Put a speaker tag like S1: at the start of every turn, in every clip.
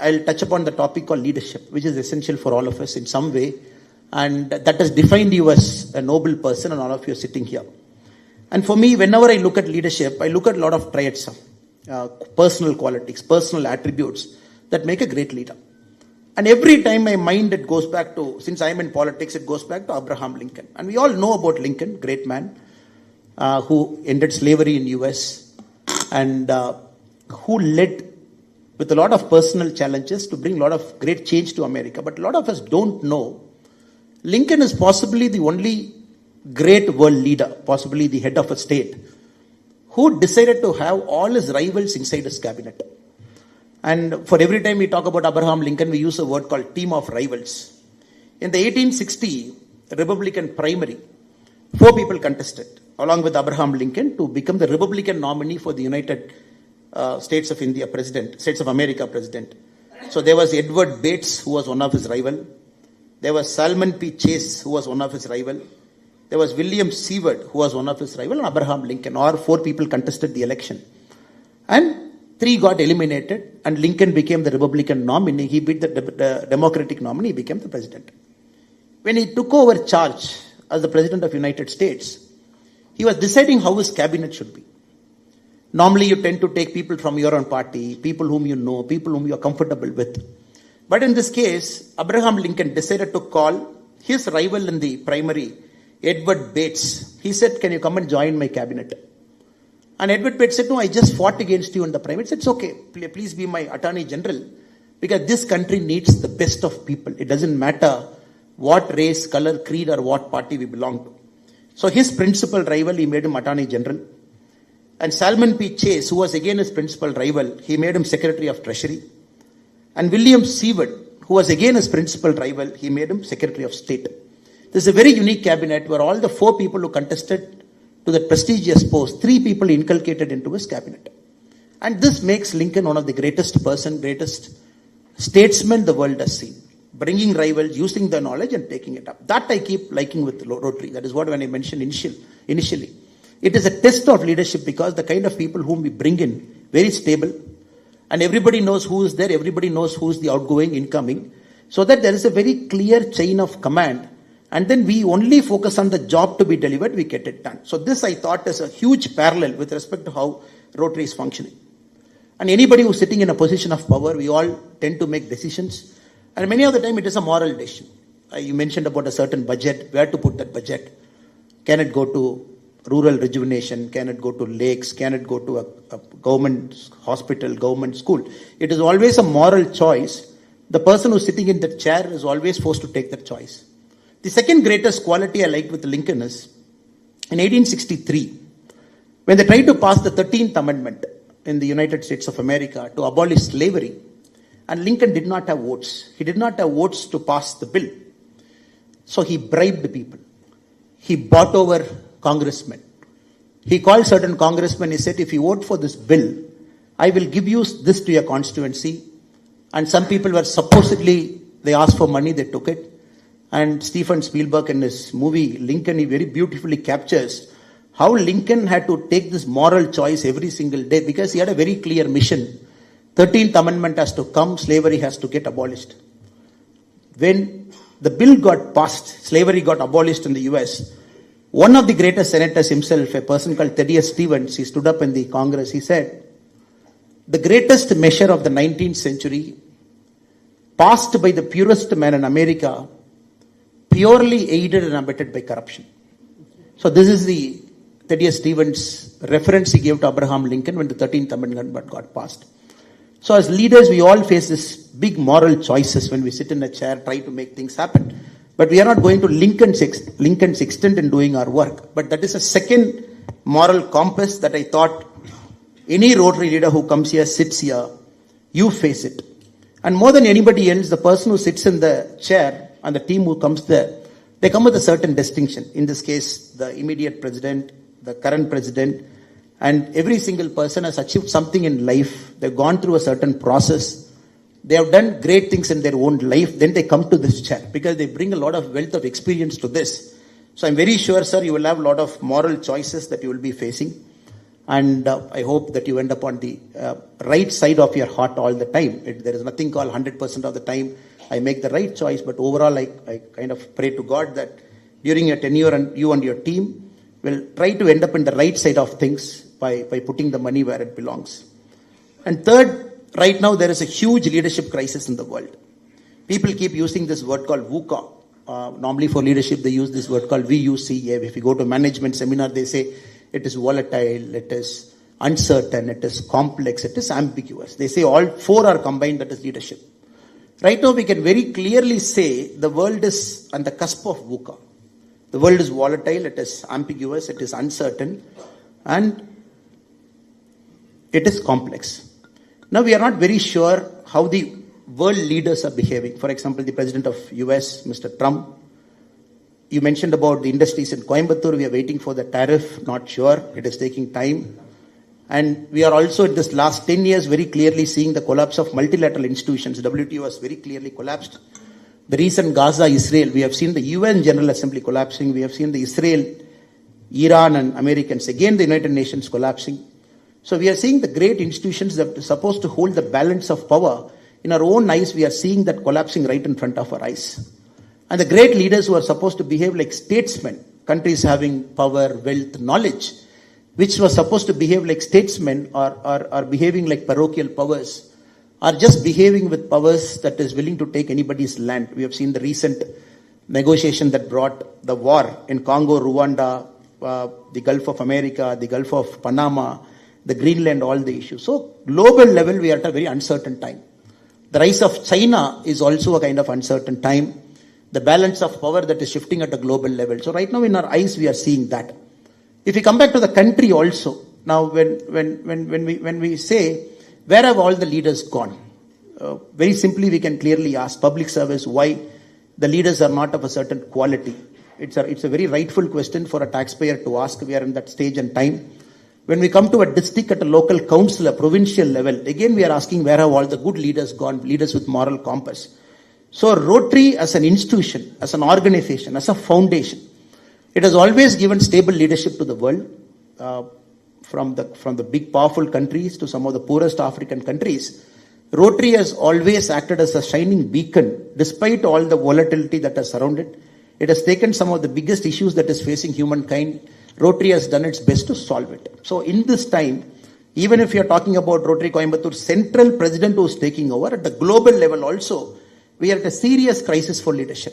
S1: I'll touch upon the topic called leadership, which is essential for all of us in some way. And that has defined you as a noble person, and all of you are sitting here. And for me, whenever I look at leadership, I look at a lot of traits, personal qualities, personal attributes that make a great leader. And every time my mind, it goes back to, since I'm in politics, it goes back to Abraham Lincoln. And we all know about Lincoln, great man, who ended slavery in US and who led with a lot of personal challenges to bring a lot of great change to America. But a lot of us don't know Lincoln is possibly the only great world leader, possibly the head of a state, who decided to have all his rivals inside his cabinet. And for every time we talk about Abraham Lincoln, we use a word called team of rivals. In the 1860 Republican primary, 4 people contested along with Abraham Lincoln to become the Republican nominee for the United States of India president, States of America president. So there was Edward Bates, who was one of his rival. There was Salmon P. Chase, who was one of his rival. There was William Seward, who was one of his rival, and Abraham Lincoln. Or 4 people contested the election. And 3 got eliminated, and Lincoln became the Republican nominee. He beat the Democratic nominee, he became the president. When he took over charge as the President of the United States, he was deciding how his cabinet should be. Normally, you tend to take people from your own party, people whom you know, people whom you are comfortable with. But in this case, Abraham Lincoln decided to call his rival in the primary, Edward Bates. He said, "Can you come and join my cabinet?" And Edward Bates said, "No, I just fought against you in the primary." He said, "It's okay, please be my Attorney General, because this country needs the best of people. It doesn't matter what race, color, creed, or what party we belong to." So his principal rival, he made him Attorney General. And Salmon P. Chase, who was again his principal rival, he made him Secretary of Treasury. And William Seward, who was again his principal rival, he made him Secretary of State. This is a very unique cabinet where all the 4 people who contested to that prestigious post, 3 people inculcated into his cabinet. And this makes Lincoln one of the greatest statesmen the world has seen. Bringing rivals, using the knowledge and taking it up. That I keep liking with Rotary. That is what when I mentioned initially. It is a test of leadership because the kind of people whom we bring in, very stable, and everybody knows who is there, everybody knows who is the outgoing, incoming, so that there is a very clear chain of command, and then we only focus on the job to be delivered, we get it done. So this I thought is a huge parallel with respect to how Rotary is functioning. And anybody who's sitting in a position of power, we all tend to make decisions, and many of the time it is a moral decision. You mentioned about a certain budget, where to put that budget. Can it go to rural rejuvenation? Can it go to lakes? Can it go to a government hospital, government school? It is always a moral choice. The person who's sitting in that chair is always forced to take that choice. The second greatest quality I liked with Lincoln is, in 1863, when they tried to pass the 13th Amendment in the United States of America to abolish slavery, and Lincoln did not have votes. He did not have votes to pass the bill. So he bribed people. He bought over congressmen. He called certain congressmen. He said, "If you vote for this bill, I will give you this to your constituency." And some people were supposedly, they asked for money, they took it. And Steven Spielberg in his movie Lincoln, he very beautifully captures how Lincoln had to take this moral choice every single day because he had a very clear mission. 13th Amendment has to come, slavery has to get abolished. When the bill got passed, slavery got abolished in the US, one of the greatest senators himself, a person called Thaddeus Stevens, he stood up in the Congress, he said, "The greatest measure of the 19th century, passed by the purest man in America, purely aided and abetted by corruption." So this is the Thaddeus Stevens reference he gave to Abraham Lincoln when the 13th Amendment got passed. So as leaders, we all face this big moral choices when we sit in a chair, try to make things happen. But we are not going to Lincoln's extent in doing our work. But that is a second moral compass that I thought any Rotary leader who comes here, sits here, you face it. And more than anybody else, the person who sits in the chair and the team who comes there, they come with a certain distinction. In this case, the immediate president, the current president, and every single person has achieved something in life. They've gone through a certain process. They have done great things in their own life. Then they come to this chair because they bring a lot of wealth of experience to this. So I'm very sure, sir, you will have a lot of moral choices that you will be facing. And I hope that you end up on the right side of your heart all the time. There is nothing called 100% of the time I make the right choice, but overall I kind of pray to God that during your tenure and you and your team will try to end up in the right side of things by putting the money where it belongs. And third, right now there is a huge leadership crisis in the world. People keep using this word called VUCA. Normally for leadership they use this word called VUC. If you go to management seminar, they say it is volatile, it is uncertain, it is complex, it is ambiguous. They say all four are combined, that is leadership. Right now we can very clearly say the world is on the cusp of VUCA. The world is volatile, it is ambiguous, it is uncertain, and it is complex. Now we are not very sure how the world leaders are behaving. For example, the president of US, Mr. Trump. You mentioned about the industries in Coimbatore. We are waiting for the tariff, not sure. It is taking time. And we are also in this last 10 years very clearly seeing the collapse of multilateral institutions. WTO has very clearly collapsed. The recent Gaza, Israel, we have seen the UN General Assembly collapsing. We have seen the Israel, Iran and Americans, again the United Nations collapsing. So we are seeing the great institutions that are supposed to hold the balance of power. In our own eyes, we are seeing that collapsing right in front of our eyes. And the great leaders who are supposed to behave like statesmen, countries having power, wealth, knowledge, which were supposed to behave like statesmen are behaving like parochial powers, are just behaving with powers that is willing to take anybody's land. We have seen the recent negotiation that brought the war in Congo, Rwanda, the Gulf of America, the Gulf of Panama, the Greenland, all the issues. So global level, we are at a very uncertain time. The rise of China is also a kind of uncertain time. The balance of power that is shifting at a global level. So right now in our eyes, we are seeing that. If we come back to the country also, now when we say, where have all the leaders gone? Very simply, we can clearly ask public service why the leaders are not of a certain quality. It's a very rightful question for a taxpayer to ask. We are in that stage and time. When we come to a district at a local council, a provincial level, again we are asking where have all the good leaders gone, leaders with moral compass. So Rotary as an institution, as an organization, as a foundation, it has always given stable leadership to the world, from the big powerful countries to some of the poorest African countries. Rotary has always acted as a shining beacon despite all the volatility that has surrounded. It has taken some of the biggest issues that is facing humankind. Rotary has done its best to solve it. So in this time, even if you are talking about Rotary Coimbatore central president who is taking over, at the global level also, we are at a serious crisis for leadership.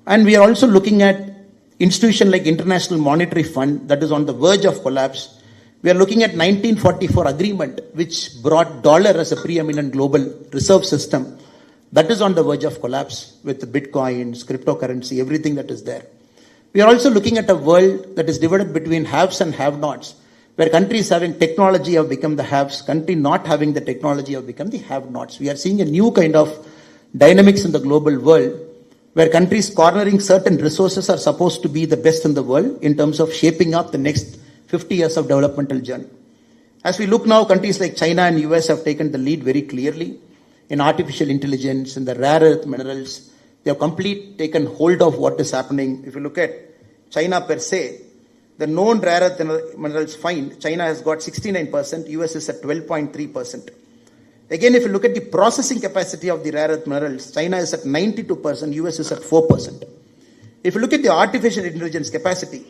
S1: And we are also looking at institution like International Monetary Fund that is on the verge of collapse. We are looking at 1944 agreement which brought dollar as a preeminent global reserve system. That is on the verge of collapse with the bitcoins, cryptocurrency, everything that is there. We are also looking at a world that is divided between haves and have-nots, where countries having technology have become the haves, countries not having the technology have become the have-nots. We are seeing a new kind of dynamics in the global world, where countries cornering certain resources are supposed to be the best in the world in terms of shaping up the next 50 years of developmental journey. As we look now, countries like China and US have taken the lead very clearly in artificial intelligence, in the rare earth minerals. They have completely taken hold of what is happening. If you look at China per se, the known rare earth minerals find, China has got 69%, US is at 12.3%. Again, if you look at the processing capacity of the rare earth minerals, China is at 92%, US is at 4%. If you look at the artificial intelligence capacity,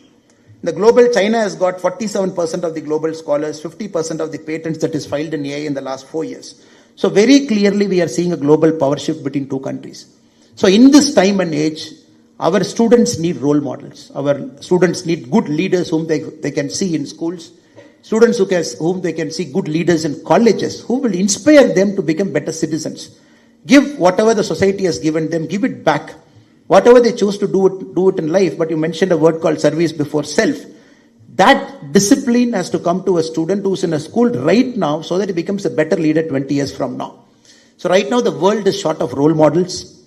S1: the global China has got 47% of the global scholars, 50% of the patents that is filed in AI in the last 4 years. So very clearly we are seeing a global power shift between two countries. So in this time and age, our students need role models. Our students need good leaders whom they can see in schools. Students whom they can see good leaders in colleges who will inspire them to become better citizens. Give whatever the society has given them, give it back. Whatever they choose to do it in life. But you mentioned a word called service before self. That discipline has to come to a student who's in a school right now so that he becomes a better leader 20 years from now. So right now the world is short of role models.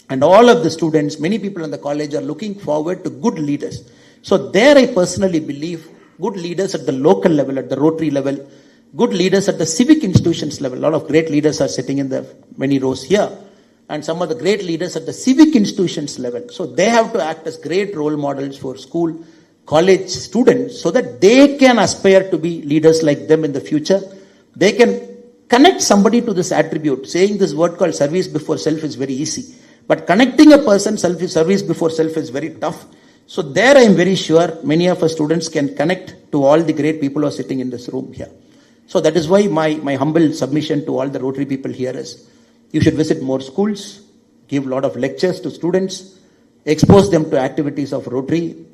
S1: And all of the students, many people in the college are looking forward to good leaders. So there I personally believe good leaders at the local level, at the Rotary level, good leaders at the civic institutions level. A lot of great leaders are sitting in the many rows here. And some of the great leaders at the civic institutions level. So they have to act as great role models for school, college students so that they can aspire to be leaders like them in the future. They can connect somebody to this attribute. Saying this word called service before self is very easy. But connecting a person service before self is very tough. So there I am very sure many of our students can connect to all the great people who are sitting in this room here. So that is why my humble submission to all the Rotary people here is, you should visit more schools, give a lot of lectures to students, expose them to activities of Rotary,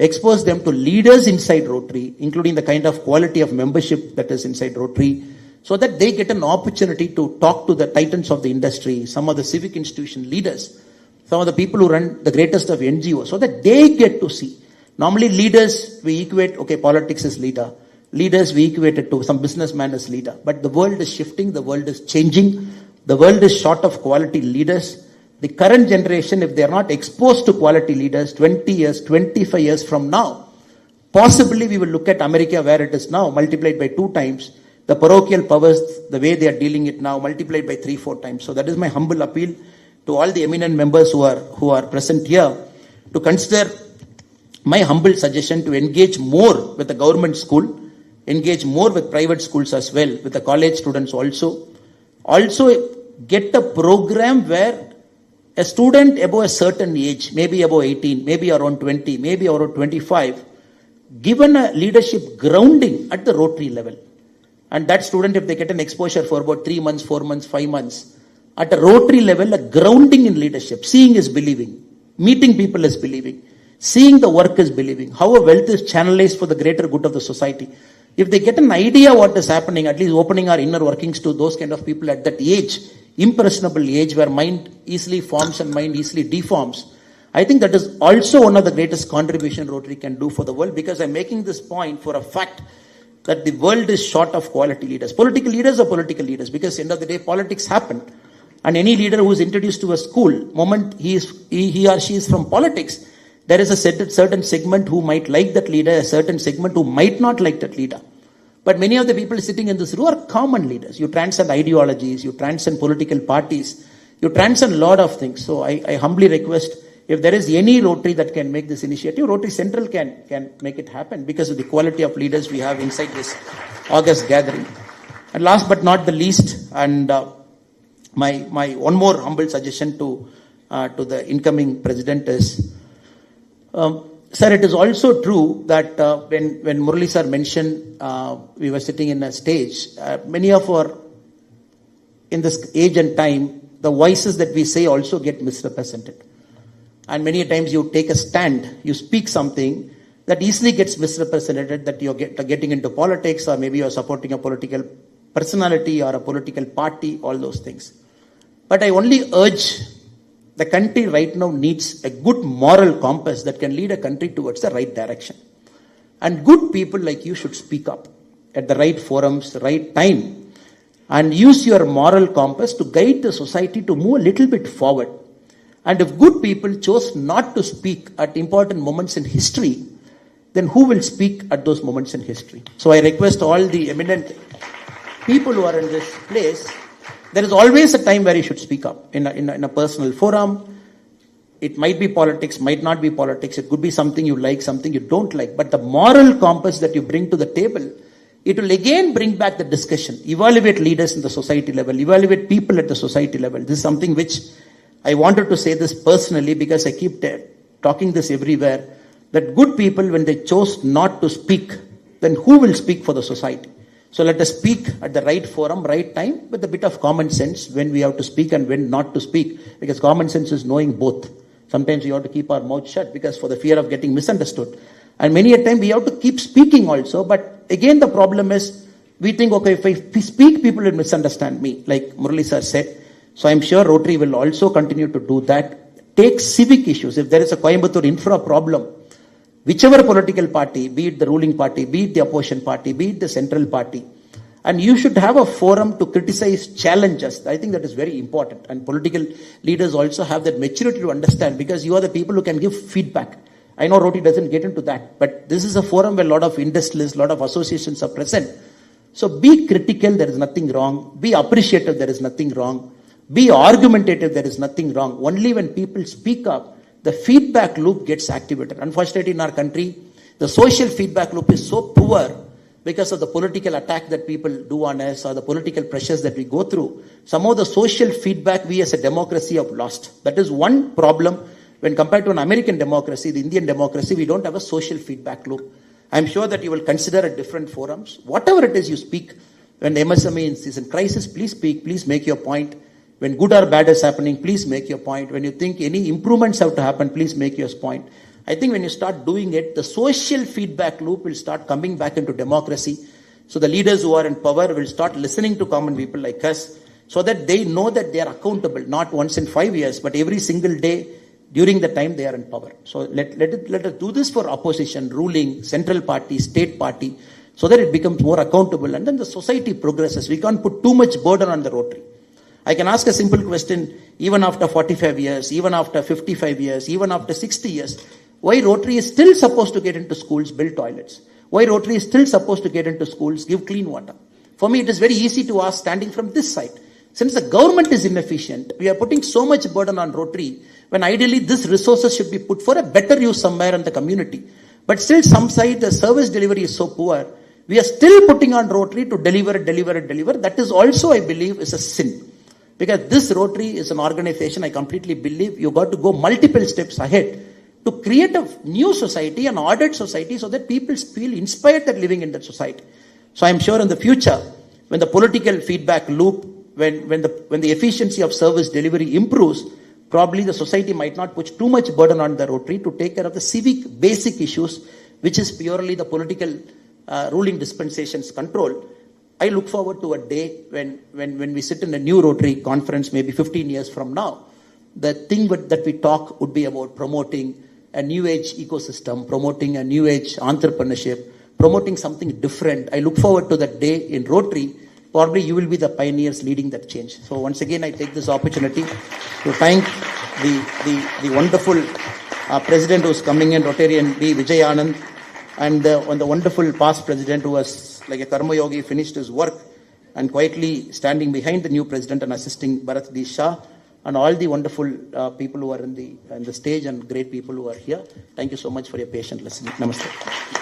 S1: expose them to leaders inside Rotary, including the kind of quality of membership that is inside Rotary, so that they get an opportunity to talk to the titans of the industry, some of the civic institution leaders, some of the people who run the greatest of NGOs, so that they get to see. Normally leaders, we equate, okay, politics is leader. Leaders, we equate it to some businessman as leader. But the world is shifting, the world is changing, the world is short of quality leaders. The current generation, if they are not exposed to quality leaders 20 years, 25 years from now, possibly we will look at America where it is now, multiplied by 2 times. The parochial powers, the way they are dealing it now, multiplied by 3-4 times. So that is my humble appeal to all the eminent members who are present here, to consider my humble suggestion to engage more with the government school, engage more with private schools as well, with the college students also. Also get a program where a student above a certain age, maybe above 18, maybe around 20, maybe around 25, given a leadership grounding at the Rotary level. And that student, if they get an exposure for about 3 months, 4 months, 5 months, at a Rotary level, a grounding in leadership. Seeing is believing. Meeting people is believing. Seeing the work is believing. How a wealth is channelized for the greater good of the society. If they get an idea what is happening, at least opening our inner workings to those kind of people at that age, impressionable age where mind easily forms and mind easily deforms, I think that is also one of the greatest contribution Rotary can do for the world, because I'm making this point for a fact that the world is short of quality leaders. Political leaders are political leaders, because at the end of the day, politics happen. And any leader who is introduced to a school, moment he or she is from politics, there is a certain segment who might like that leader, a certain segment who might not like that leader. But many of the people sitting in this room are common leaders. You transcend ideologies, you transcend political parties, you transcend a lot of things. So I humbly request, if there is any Rotary that can make this initiative, Rotary Central can make it happen, because of the quality of leaders we have inside this August gathering. And last but not the least, and my one more humble suggestion to the incoming president is, sir, it is also true that when Murali sir mentioned, we were sitting in a stage, many of our, in this age and time, the voices that we say also get misrepresented. And many times you take a stand, you speak something that easily gets misrepresented, that you're getting into politics, or maybe you're supporting a political personality or a political party, all those things. But I only urge, the country right now needs a good moral compass that can lead a country towards the right direction. And good people like you should speak up at the right forums, the right time, and use your moral compass to guide the society to move a little bit forward. And if good people chose not to speak at important moments in history, then who will speak at those moments in history? So I request all the eminent people who are in this place, there is always a time where you should speak up in a personal forum. It might be politics, might not be politics. It could be something you like, something you don't like. But the moral compass that you bring to the table, it will again bring back the discussion. Evaluate leaders in the society level. Evaluate people at the society level. This is something which I wanted to say this personally, because I keep talking this everywhere, that good people, when they chose not to speak, then who will speak for the society? So let us speak at the right forum, right time, with a bit of common sense when we have to speak and when not to speak, because common sense is knowing both. Sometimes we have to keep our mouth shut because for the fear of getting misunderstood. And many a time we have to keep speaking also, but again the problem is, we think, okay, if I speak, people will misunderstand me, like Murali sir said. So I'm sure Rotary will also continue to do that. Take civic issues. If there is a Coimbatore infra problem, whichever political party, be it the ruling party, be it the opposition party, be it the central party, and you should have a forum to criticize, challenge us. I think that is very important. And political leaders also have that maturity to understand, because you are the people who can give feedback. I know Rotary doesn't get into that, but this is a forum where a lot of industrialists, a lot of associations are present. So be critical, there is nothing wrong. Be appreciative, there is nothing wrong. Be argumentative, there is nothing wrong. Only when people speak up, the feedback loop gets activated. Unfortunately, in our country, The social feedback loop is so poor because of the political attack that people do on us or the political pressures that we go through. Somehow the social feedback we as a democracy have lost. That is one problem when compared to an American democracy, the Indian democracy, we don't have a social feedback loop. I'm sure that you will consider at different forums. Whatever it is you speak, when the MSME is in crisis, please speak, please make your point. When good or bad is happening, please make your point. When you think any improvements have to happen, please make your point. I think when you start doing it, the social feedback loop will start coming back into democracy. So the leaders who are in power will start listening to common people like us so that they know that they are accountable, not once in 5 years, but every single day during the time they are in power. So let us do this for opposition, ruling, central party, state party, so that it becomes more accountable and then the society progresses. We can't put too much burden on the Rotary. I can ask a simple question, even after 45 years, even after 55 years, even after 60 years, why Rotary is still supposed to get into schools, build toilets? Why Rotary is still supposed to get into schools, give clean water? For me, it is very easy to ask standing from this side. Since the government is inefficient, we are putting so much burden on Rotary when ideally these resources should be put for a better use somewhere in the community. But still some side, the service delivery is so poor, we are still putting on Rotary to deliver. That is also, I believe, is a sin. Because this Rotary is an organization, I completely believe you got to go multiple steps ahead to create a new society, an ordered society, so that people feel inspired that living in that society. So I'm sure in the future, when the political feedback loop, when the efficiency of service delivery improves, probably the society might not put too much burden on the Rotary to take care of the civic basic issues, which is purely the political ruling dispensations control. I look forward to a day when we sit in a new Rotary conference, maybe 15 years from now. The thing that we talk would be about promoting a new age ecosystem, promoting a new age entrepreneurship, promoting something different. I look forward to that day in Rotary. Probably you will be the pioneers leading that change. So once again, I take this opportunity to thank the wonderful president who's coming in, Rotarian B. Vijay Anand, and the wonderful past president who was like a karma yogi, finished his work and quietly standing behind the new president and assisting Bharat D. Shah, and all the wonderful people who are in the stage and great people who are here. Thank you so much for your patient listening. Namaste.